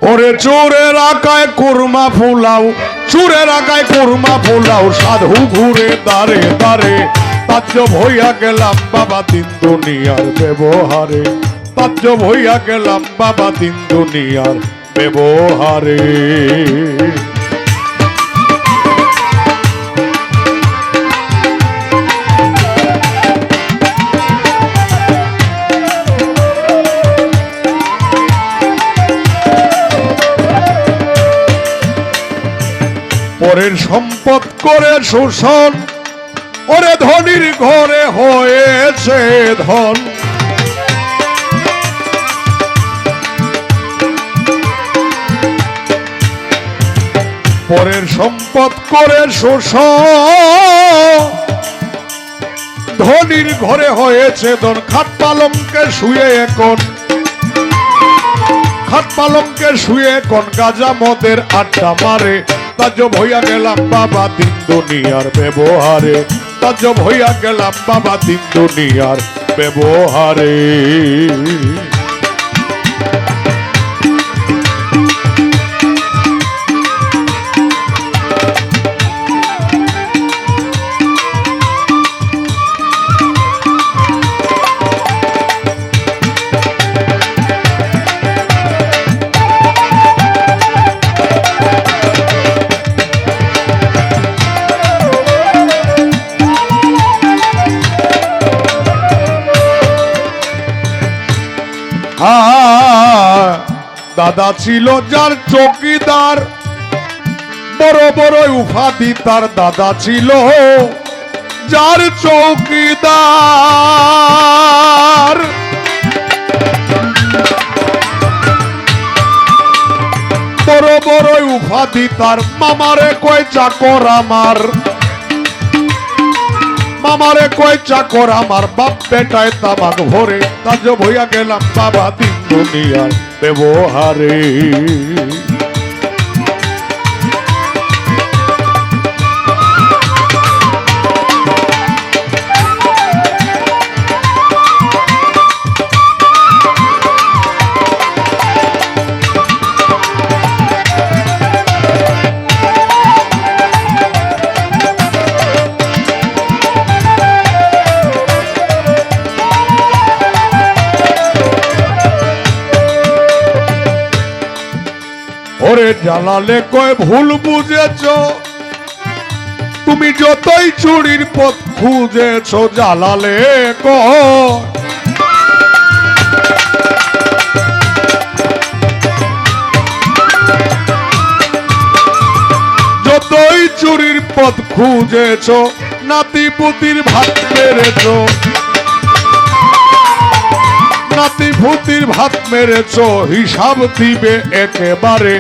ওরে চোরের আকায় কুরমা ফুলাও, চোরের আকায় কুরমা ফুলাও, সাধু ঘুরে দাঁড়ে দাঁড়ে। তাজ্জব হইয়া গেলাম বাবা দিন দুনিয়ার ব্যবহারে, তাজ্জব হইয়া গেলাম বাবা দিন দুনিয়ার ব্যবহারে। পরের সম্পদ করে শোষণ, ওরে ধনীর ঘরে হয়েছে ধন। পরের সম্পদ করে শোষণ, ধনীর ঘরে হয়েছে ধন। খাট পালঙ্কে শুয়ে এখন, খাট পালঙ্কে শুয়ে এখন গাজা মদের আড্ডা মারে। তাজ্জব হইয়া গেলাম বাবা দিন দুনিয়ার ব্যবহারে, তাজ্জব হইয়া গেলাম বাবা দিন দুনিয়ার ব্যবহারে। দাদা ছিল যার চৌকিদার, বড় বড় উপাধি তার দাদা ছিল যার চৌকিদার। বড় বড় উপাধি তার, মামারে কয় চাকর আমার, মামারে কয় চাকর আমার, বাপ বেটায় তামাক ভরে। তাজ্জব হইয়া গেলাম বাবা দিন দুনিয়ার ব্যবহারে। ওরে জালালে কয় ভুল বুঝেছ, তুমি যতই চুরির পথ খুঁজেছ। জালালে কয় যতই চুরির পথ খুঁজেছ, নাতি পুতির ভাত মেরেছ, নাতি পুতির ভাত মেরেছ, হিসাব দিবে একেবারে।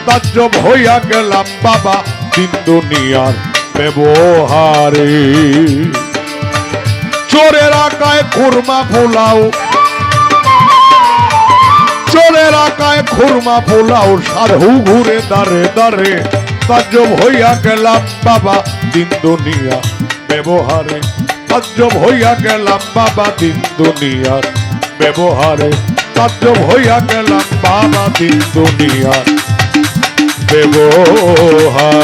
তাজ্জব হইয়া গেলাম বাবা দিন দুনিয়ার ব্যবহারে। চোরের আকায় খুরমা ফুলাও, চোরের আকায় খুরমা ফুলাও, সাধু ঘুরে দাঁড়ে দাঁড়ে। তাজ্জব হইয়া গেলাম বাবা দিন দুনিয়া ব্যবহারে, তাজ্জব হইয়া গেলাম বাবা দিন দুনিয়ার ব্যবহারে। তাজ্জব হইয়া গেলাম বাবা দিন দুনিয়ার ব্যবহারে।